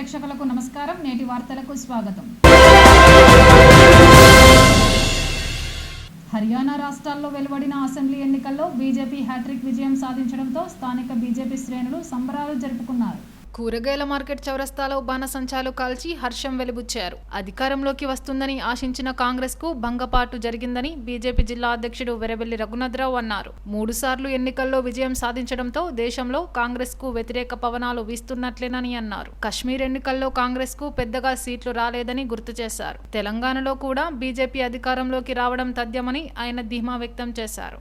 ప్రేక్షకులకు నమస్కారం. నేటి వార్తలకు స్వాగతం. హర్యానా రాష్ట్రాల్లో వెలువడిన అసెంబ్లీ ఎన్నికల్లో బీజేపీ హ్యాట్రిక్ విజయం సాధించడంతో స్థానిక బీజేపీ శ్రేణులు సంబరాలు జరుపుకున్నారు. కూరగాయల మార్కెట్ చౌరస్తాలో బాణసంచాలు కాల్చి హర్షం వెలిబుచ్చారు. అధికారంలోకి వస్తుందని ఆశించిన కాంగ్రెస్ కు భంగపాటు జరిగిందని బీజేపీ జిల్లా అధ్యక్షుడు వెరబెల్లి రఘునాథరావు అన్నారు. 3 సార్లు ఎన్నికల్లో విజయం సాధించడంతో దేశంలో కాంగ్రెస్ కు వ్యతిరేక పవనాలు వీస్తున్నట్లేనని అన్నారు. కశ్మీర్ ఎన్నికల్లో కాంగ్రెస్ కు పెద్దగా సీట్లు రాలేదని గుర్తు చేశారు. తెలంగాణలో కూడా బీజేపీ అధికారంలోకి రావడం తథ్యమని ఆయన ధీమా వ్యక్తం చేశారు.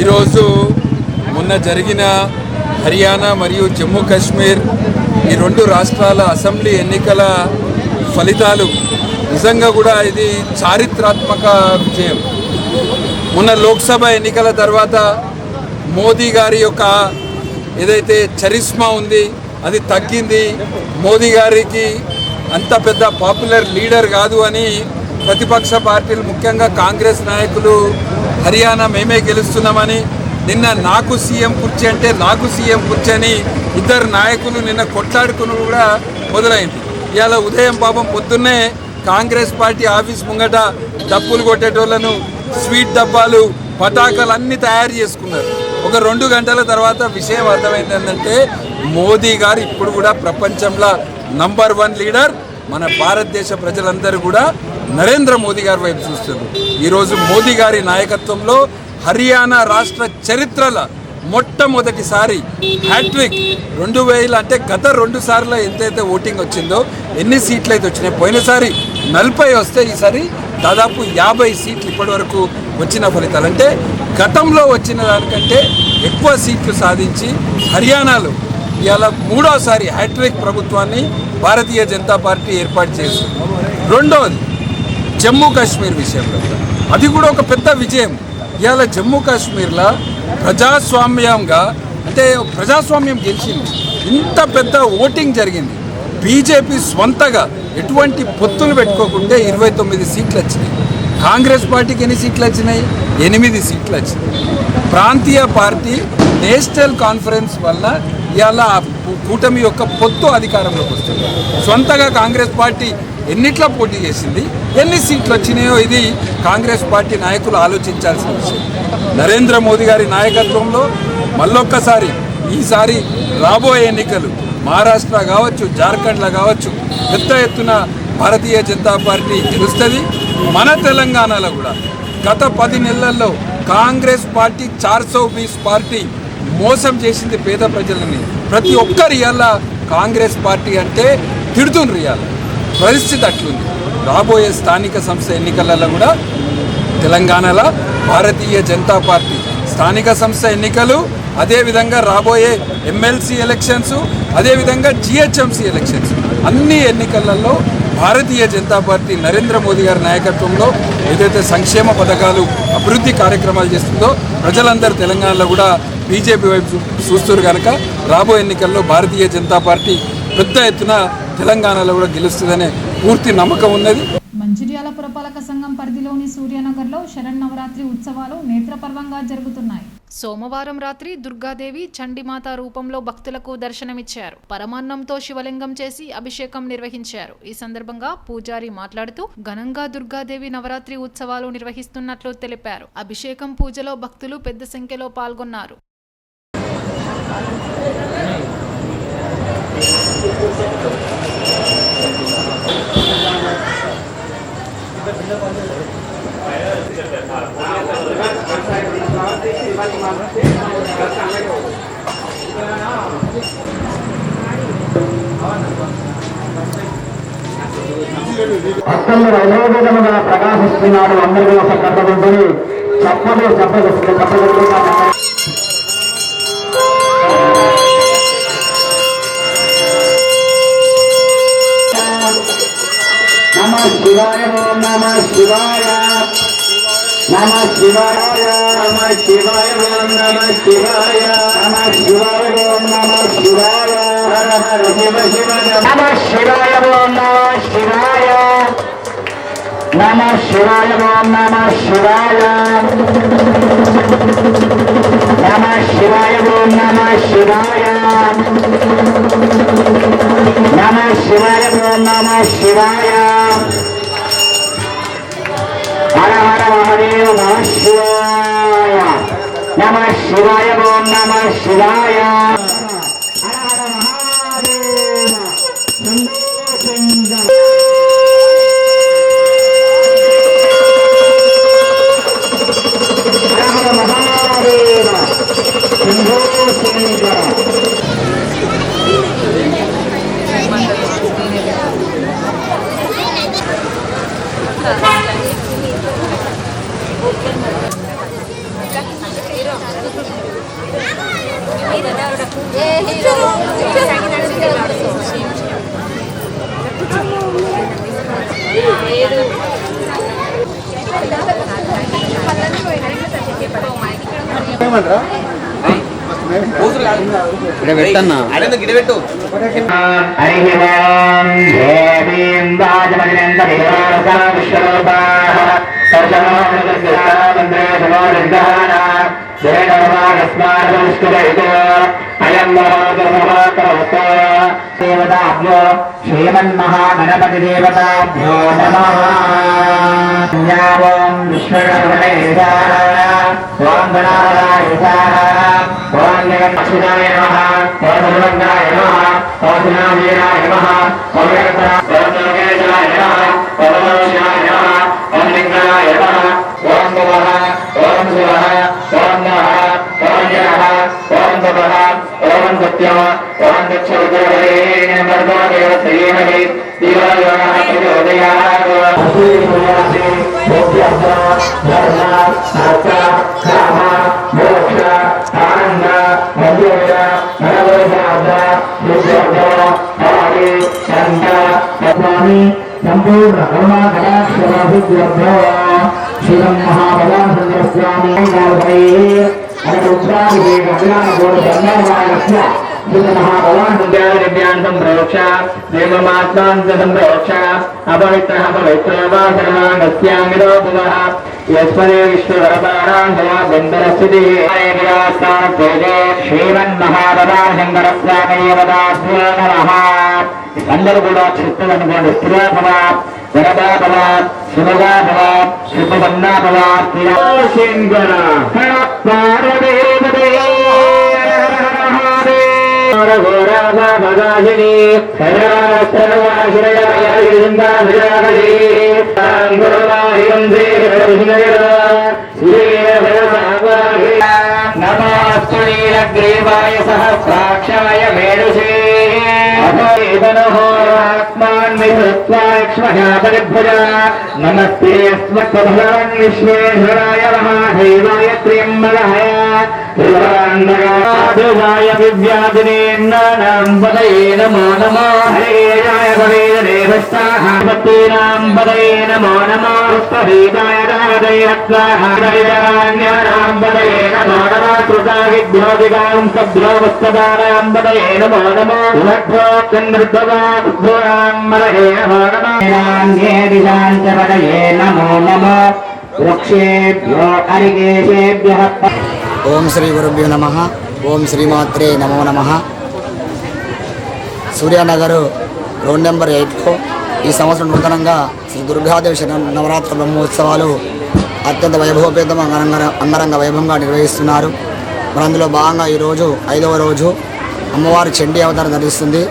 ఈరోజు మొన్న జరిగిన హర్యానా మరియు జమ్మూ కాశ్మీర్ ఈ 2 రాష్ట్రాల అసెంబ్లీ ఎన్నికల ఫలితాలు నిజంగా కూడా ఇది చారిత్రాత్మక విజయం. మొన్న లోక్సభ ఎన్నికల తర్వాత మోదీ గారి యొక్క ఏదైతే చరిస్మా ఉంది అది తగ్గింది. మోదీ గారికి అంత పెద్ద పాపులర్ లీడర్ కాదు అని ప్రతిపక్ష పార్టీలు ముఖ్యంగా కాంగ్రెస్ నాయకులు హర్యానా మేమే గెలుస్తున్నామని నిన్న నాకు సీఎం కుర్చీ అంటే నాకు సీఎం కుర్చీ అని ఇద్దరు నాయకులు నిన్న కొట్లాడుకుని కూడా మొదలైంది. ఇవాళ ఉదయం పాపం పొద్దున్నే కాంగ్రెస్ పార్టీ ఆఫీస్ ముంగట డప్పులు కొట్టేటోళ్లను స్వీట్ డబ్బాలు పటాకాలు అన్నీ తయారు చేసుకున్నారు. ఒక 2 గంటల తర్వాత విషయం అర్థమైంది ఏంటంటే మోదీ గారు ఇప్పుడు కూడా ప్రపంచంలో నంబర్ 1 లీడర్. మన భారతదేశ ప్రజలందరూ కూడా నరేంద్ర మోదీ గారి వైపు చూస్తున్నారు. ఈరోజు మోదీ గారి నాయకత్వంలో హర్యానా రాష్ట్ర చరిత్రలో మొట్టమొదటిసారి హ్యాట్రిక్ 2000 అంటే గత 2 సార్లు ఎంతైతే ఓటింగ్ వచ్చిందో ఎన్ని సీట్లు అయితే వచ్చినాయి, పోయినసారి 40 వస్తే ఈసారి దాదాపు 50 సీట్లు ఇప్పటి వరకు వచ్చిన ఫలితాలు. అంటే గతంలో వచ్చిన దానికంటే ఎక్కువ సీట్లు సాధించి హర్యానాలో ఇవాళ 3వసారి హ్యాట్రిక్ ప్రభుత్వాన్ని భారతీయ జనతా పార్టీ ఏర్పాటు చేసింది. 2వది జమ్మూ కాశ్మీర్ విషయంలో అది కూడా ఒక పెద్ద విజయం. ఇవాళ జమ్మూ కాశ్మీర్లో ప్రజాస్వామ్యంగా అంటే ప్రజాస్వామ్యం గెలిచింది. ఇంత పెద్ద ఓటింగ్ జరిగింది. బీజేపీ స్వంతగా ఎటువంటి పొత్తులు పెట్టుకోకుంటే 29 సీట్లు వచ్చినాయి. కాంగ్రెస్ పార్టీకి ఎన్ని సీట్లు వచ్చినాయి? 8 సీట్లు వచ్చినాయి. ప్రాంతీయ పార్టీ నేషనల్ కాన్ఫరెన్స్ వల్ల ఇవాళ కూటమి యొక్క పొత్తు అధికారంలోకి వస్తుంది. సొంతగా కాంగ్రెస్ పార్టీ ఎన్నిట్లో పోటీ చేసింది, ఎన్ని సీట్లు వచ్చినాయో ఇది కాంగ్రెస్ పార్టీ నాయకులు ఆలోచించాల్సిన విషయం. నరేంద్ర మోదీ గారి నాయకత్వంలో మళ్ళొక్కసారి ఈసారి రాబోయే ఎన్నికలు మహారాష్ట్ర కావచ్చు, జార్ఖండ్లో కావచ్చు పెద్ద ఎత్తున భారతీయ జనతా పార్టీ గెలుస్తుంది. మన తెలంగాణలో కూడా గత 10 నెలల్లో కాంగ్రెస్ పార్టీ 420 పార్టీ మోసం చేసింది పేద ప్రజలని. ప్రతి ఒక్కరు ఇవాళ కాంగ్రెస్ పార్టీ అంటే తిడుతుండ్రు. ఇవాళ పరిస్థితి అట్లుంది. రాబోయే స్థానిక సంస్థ ఎన్నికలలో కూడా తెలంగాణలో భారతీయ జనతా పార్టీ స్థానిక సంస్థ ఎన్నికలు, అదేవిధంగా రాబోయే ఎమ్మెల్సీ ఎలక్షన్స్, అదేవిధంగా జిహెచ్ఎంసీ ఎలక్షన్స్ అన్ని ఎన్నికలలో భారతీయ జనతా పార్టీ నరేంద్ర మోదీ గారి నాయకత్వంలో ఏదైతే సంక్షేమ పథకాలు అభివృద్ధి కార్యక్రమాలు చేస్తుందో ప్రజలందరూ తెలంగాణలో కూడా బీజేపీ వైపు చూస్తారు కనుక రాబోయే ఎన్నికల్లో భారతీయ జనతా పార్టీ పెద్ద ఎత్తున తెలంగాణలో కూడా గెలుస్తుందనే పూర్తి నమ్మకం ఉన్నది. మంచిర్యాల పురపాలక సంఘం పరిధిలోని సూర్యనగర్లో శరన్నవరాత్రి ఉత్సవాలు నేత్రపర్వంగా జరుగుతున్నాయి. సోమవారం రాత్రి దుర్గాదేవి చండిమాత రూపంలో భక్తులకు దర్శనమిచ్చారు. పరమాన్నంతో శివలింగం చేసి అభిషేకం నిర్వహించారు. ఈ సందర్భంగా పూజారి మాట్లాడుతూ ఘనంగా దుర్గాదేవి నవరాత్రి ఉత్సవాలు నిర్వహిస్తున్నట్లు తెలిపారు. అభిషేకం పూజలో భక్తులు పెద్ద సంఖ్యలో పాల్గొన్నారు. భక్తులు వైభవముగా ప్రకాశిస్తున్నాడు. అందరికీ ఒక కట్టబడి చెప్పలు చెప్పగలుగుతున్నా శివాయ ఓం నమః శివాయ నమః శివాయ నమః శివాయ ఓం నమః శివాయ నమః శివాయ ఓం నమః శివాయ హర హర శివ శివ నమః శివాయ ఓం నమః శివాయ నమః శివాయ ఓం నమః శివాయ నమః శివాయ ఓం నమః శివాయ నమః శివాయ ఓం నమః శివాయ హర హర మహాదేవ నమః శివాయ నమః శివాయ ఓం నమః శివాయ హర హర మహాదేవ శంకర పెట్టన్నా గిడబెట్టు హరి ఓం దేవీం వాజమజనంత విశ్వరూపాః సర్వమంత్రే సమోదృగ్ధాన అయం దేవతాభ్యో శ్రీమన్మహాగణపతి దేవతాభ్యో నమః ఓం విశ్వకర్మణేశాయ ఓం గణాధాయ ఓం జగన్మక్షిదాయ నమః ఓం సర్వజ్ఞాయ నమః ఓం జ్ఞానవీరాయ నమః ఓం లోకేశాయ నమః ఓం మోక్షాయ నమః ఓం లింగాయ నమః ఓం భవః ఓం శివః ఓం నమః ఓం జనః ఓం తపః ఓం సత్యం ఓం దక్షోదరేణ దేవ శ్రీమహి దీవాయోగః ప్రచోదయాత్ మోక్ష ఆనంద మధ్యోగ నరవైశాబ్ద సంపూర్ణ కర్మా కటాక్షరాభిభ్యర్థో శ్రీరం మహాభవానంద స్వామి महाभवान्यां प्रोक्ष देवमात्मान् प्रोक्ष अपवित्रः पवित्रवासरमागस्यामिरो भुवः यस्मदे विश्वधरपारान्धयाभ्यन्तरस्थितिः श्रीमन्महाभवाशङ्करस्वामिदेवताभ्यो नमः అందరూ కూడా చిత్తమనుకోండి స్థిరాభవ వరదాభవ శుభగాభవ శుభవన్నాభవ శంకర ఘోరాభాషిణి నమస్కృగ్రీవాయ సహస్రాక్షాయ మేడుషే नमस्ते अस्मद्भगवान् विश्वेश्वराय महादेवाय त्र्यम्बकाय देवाय विद्यादिनेन्द्राणां पदये नमो नमः हरेयाय भवेदेवस्ताहापतीनां पदये नमो नमः पुष्पभीताय राधयत्वाहारयान्यानां पदये नमो नमः कृताविद्योदिकां सद्भ्योवस्तदानां पदये नमो नमः उभद्भो चन्द्रद्भवा उद्भवां मलये नमो नमः नमो नमः वृक्षेभ्यो हरिकेशेभ्यः ఓం శ్రీ గురుభ్యో నమః ఓం శ్రీమాత్రే నమో నమః. సూర్యానగర్ రోడ్ నెంబర్ 8లో ఈ సంవత్సరం నూతనంగా శ్రీ దుర్గాదేవి నవరాత్రి బ్రహ్మోత్సవాలు అత్యంత వైభవపేతంగా అంగరంగ వైభవంగా నిర్వహిస్తున్నారు. మరి అందులో భాగంగా ఈరోజు 5వ రోజు అమ్మవారి చండీ అవతారం ధరిస్తుంది.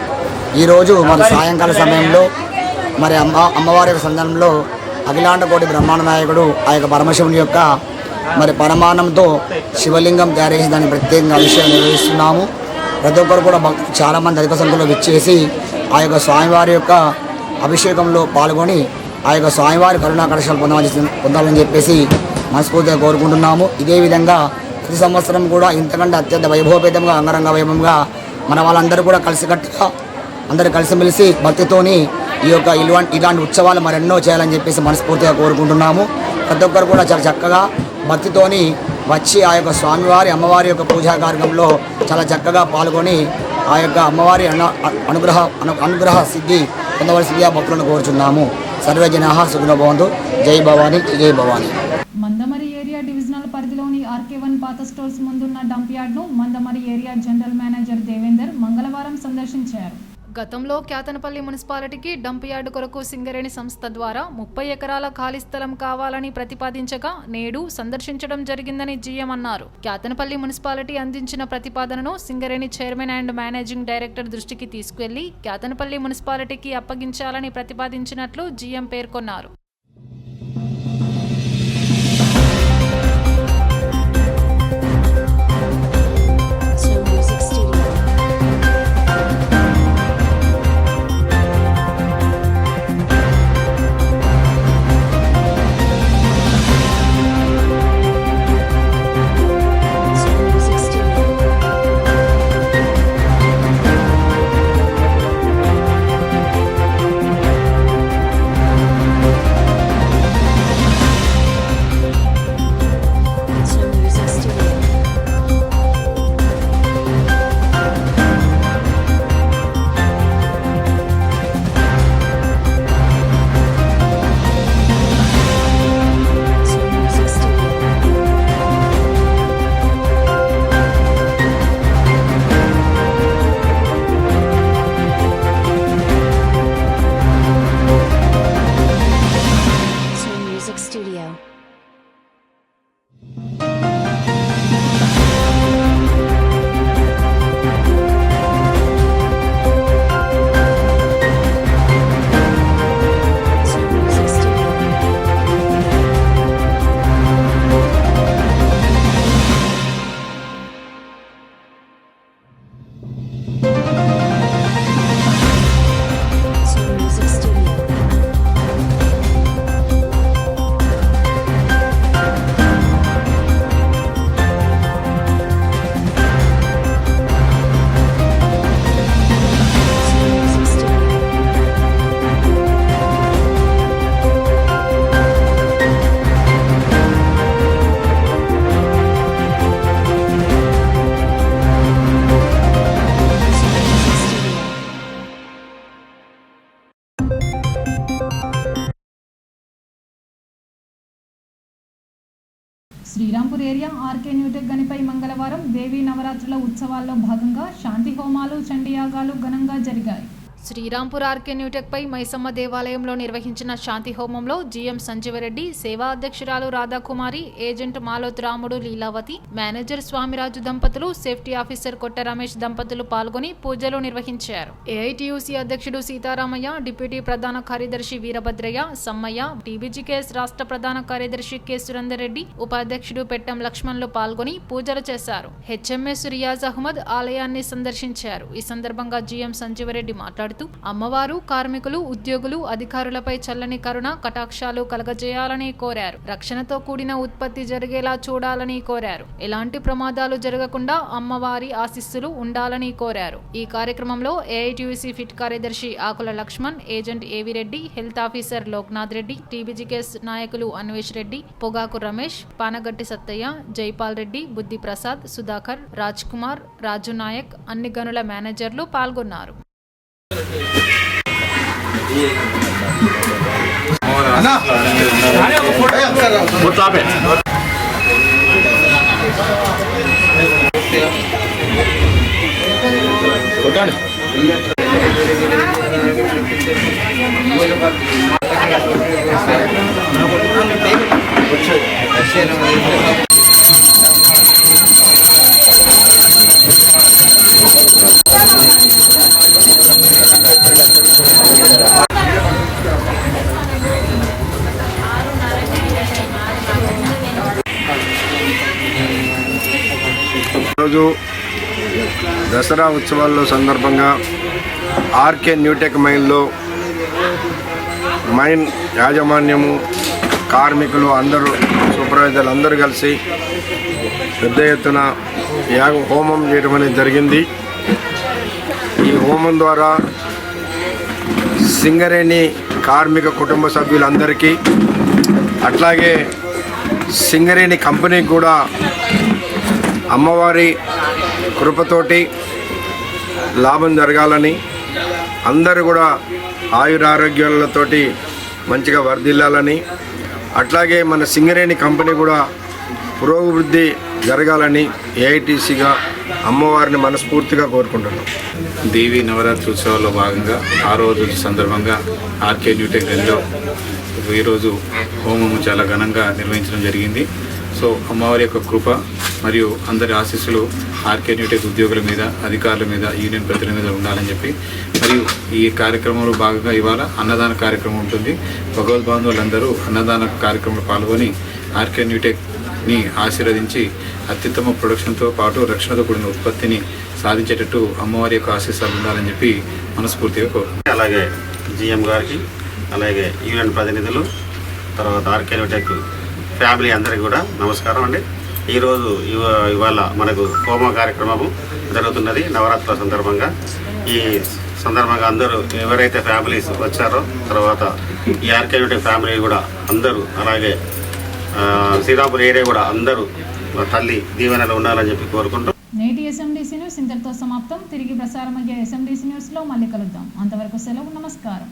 ఈరోజు మరి సాయంకాల సమయంలో మరి అమ్మవారి యొక్క సందర్భంలో అఖిలాండ కోటి బ్రహ్మాండ నాయకుడు ఆ యొక్క పరమశివుని యొక్క మరి పరమాన్నంతో శివలింగం తయారు చేసి దాన్ని ప్రత్యేకంగా అభిషేకం నిర్వహిస్తున్నాము. ప్రతి ఒక్కరు కూడా భక్తులు చాలామంది అధిక సంఖ్యలో విచ్చేసి ఆ యొక్క స్వామివారి యొక్క అభిషేకంలో పాల్గొని ఆ యొక్క స్వామివారి కరుణా కటాక్షాలు పొందాలని చెప్పేసి మనస్ఫూర్తిగా కోరుకుంటున్నాము. ఇదే విధంగా ప్రతి సంవత్సరం కూడా ఇంతకంటే అత్యంత వైభవపేతంగా అంగరంగ వైభవంగా మన వాళ్ళందరూ కూడా కలిసికట్టుగా అందరూ కలిసిమెలిసి భక్తితోని ఈ ఇలాంటి ఉత్సవాలు మరెన్నో చేయాలని చెప్పేసి మనస్ఫూర్తిగా కోరుకుంటున్నాము. ప్రతి ఒక్కరు కూడా చాలా చక్కగా భక్తితోని వచ్చి ఆ యొక్క స్వామివారి అమ్మవారి యొక్క పూజా కార్యక్రమంలో చాలా చక్కగా పాల్గొని ఆ యొక్క అమ్మవారి అనుగ్రహ సిద్ధి పొందవలసిందిగా భక్తులను కోరుచున్నాము. సర్వే జనాః సుఖినో భవంతు. జై భవానీ, జై భవానీ. మందమరి ఏరియా డివిజనల్ పరిధిలోని ఆర్కే1 పాత స్టోర్స్ ముందున్న డంప్ యార్డ్ను Mandamarri area general manager Devender మంగళవారం సందర్శించారు. గతంలో క్యాతనపల్లి మున్సిపాలిటీకి డంప్ యార్డు కొరకు సింగరేణి సంస్థ ద్వారా 30 ఎకరాల ఖాళీ స్థలం కావాలని ప్రతిపాదించగా నేడు సందర్శించడం జరిగిందని జీఎం అన్నారు. క్యాతనపల్లి మున్సిపాలిటీ అందించిన ప్రతిపాదనను Singareni chairman and managing director దృష్టికి తీసుకెళ్లి క్యాతనపల్లి మున్సిపాలిటీకి అప్పగించాలని ప్రతిపాదించినట్లు జీఎం పేర్కొన్నారు. శ్రీరాంపూర్ ఏరియా ఆర్కే న్యూటెక్ గనిపై మంగళవారం దేవీ నవరాత్రుల ఉత్సవాల్లో భాగంగా శాంతి హోమాలు, చండీయాగాలు ఘనంగా జరిగాయి. శ్రీరాంపూర్ ఆర్కే న్యూటెక్ పై మైసమ్మ దేవాలయంలో నిర్వహించిన శాంతి హోమంలో జీఎం సంజీవరెడ్డి, సేవా అధ్యక్షురాలు రాధాకుమారి, ఏజెంట్ మాలోత్ రాముడు, లీలావతి, మేనేజర్ స్వామిరాజు దంపతులు, సేఫ్టీ ఆఫీసర్ కొట్ట రమేష్ దంపతులు పాల్గొని పూజలు నిర్వహించారు. ఏఐటియుసి అధ్యక్షుడు సీతారామయ్య, డిప్యూటీ ప్రధాన కార్యదర్శి వీరభద్రయ్య, సమ్మయ్య, టీబీజీకేఎస్ రాష్ట్ర ప్రధాన కార్యదర్శి కె సురేందర్ రెడ్డి, ఉపాధ్యక్షుడు పెట్టం లక్ష్మణ్లు పాల్గొని పూజలు చేశారు. హెచ్ఎంఎస్ రియాజ్ అహ్మద్ ఆలయాన్ని సందర్శించారు. ఈ సందర్భంగా జీఎం సంజీవరెడ్డి మాట్లాడుతూ అమ్మవారు కార్మికులు, ఉద్యోగులు, అధికారులపై చల్లని కరుణ కటాక్షాలు కలగజేయాలని కోరారు. రక్షణతో కూడిన ఉత్పత్తి జరిగేలా చూడాలని కోరారు. ఎలాంటి ప్రమాదాలు జరగకుండా అమ్మవారి ఆశీస్సులు ఉండాలని కోరారు. ఈ కార్యక్రమంలో ఏఐటియుసి ఫిట్ కార్యదర్శి ఆకుల Laxman, agent AV Reddy, health officer Loknath Reddy, TBGKS నాయకులు అన్వేష్ రెడ్డి, పొగాకు రమేష్, పానగట్టి సత్తయ్య, జైపాల్ రెడ్డి, బుద్ధి ప్రసాద్, సుధాకర్, రాజ్ కుమార్, రాజు నాయక్, అన్ని గనుల మేనేజర్లు పాల్గొన్నారు. ఈరోజు దసరా ఉత్సవాల్లో సందర్భంగా ఆర్కే న్యూటెక్ మైన్లో మైన్ యాజమాన్యము, కార్మికులు అందరూ, సూపర్వైజర్లు అందరూ కలిసి పెద్ద ఎత్తున హోమం చేయడం అనేది జరిగింది. ఈ హోమం ద్వారా సింగరేణి కార్మిక కుటుంబ సభ్యులందరికీ, అట్లాగే సింగరేణి కంపెనీకి కూడా అమ్మవారి కృపతోటి లాభం జరగాలని, అందరూ కూడా ఆయురారోగ్యాలతోటి మంచిగా వర్ధిల్లాలని, అట్లాగే మన సింగరేణి కంపెనీ కూడా పురోభివృద్ధి జరగాలని ఏఐటీసీగా అమ్మవారిని మనస్ఫూర్తిగా కోరుకుంటున్నాం. దేవి నవరాత్రి ఉత్సవాల్లో భాగంగా 6వ రోజు సందర్భంగా ఆర్కే న్యూటెక్ గదిలో ఈరోజు హోమము చాలా ఘనంగా నిర్వహించడం జరిగింది. సో అమ్మవారి యొక్క కృప మరియు అందరి ఆశీస్సులు ఆర్కే న్యూటెక్ ఉద్యోగుల మీద, అధికారుల మీద, యూనియన్ ప్రతినిధుల మీద ఉండాలని చెప్పి, మరియు ఈ కార్యక్రమంలో భాగంగా ఇవాళ అన్నదాన కార్యక్రమం ఉంటుంది. భగవద్బాంధవులందరూ అన్నదాన కార్యక్రమంలో పాల్గొని ఆర్కే న్యూటెక్ని ఆశీర్వదించి అత్యుత్తమ ప్రొడక్షన్తో పాటు రక్షణతో కూడిన ఉత్పత్తిని సాధించేటట్టు అమ్మవారి యొక్క ఆశీస్సులు ఉండాలని చెప్పి మనస్ఫూర్తిగా కోరుకుంటున్నాను. అలాగే జిఎం గారికి, అలాగే యూనియన్ ప్రతినిధులు, తర్వాత ఆర్కే న్యూటెక్ ఫ్యామిలీ అందరికీ కూడా నమస్కారం అండి. ఈరోజు ఇవాళ మనకు హోమ కార్యక్రమము జరుగుతున్నది నవరాత్రుల సందర్భంగా. ఈ సందర్భంగా అందరూ ఎవరైతే ఫ్యామిలీస్ వచ్చారో, తర్వాత ఈ ఆర్కే న్యూటెక్ ఫ్యామిలీ కూడా అందరూ, అలాగే శ్రీరాంపూర్ ఏరియా కూడా అందరూ తల్లి దీవెనలు ఉండాలని చెప్పి కోరుకుంటూ నేటి ఎస్ఎండిసి న్యూస్ ఇంతటితో సమాప్తం. తిరిగి ప్రసారమయ్యే ఎస్ఎండిసి న్యూస్లో మళ్ళీ కలుద్దాం. అంతవరకు సెలవు. నమస్కారం.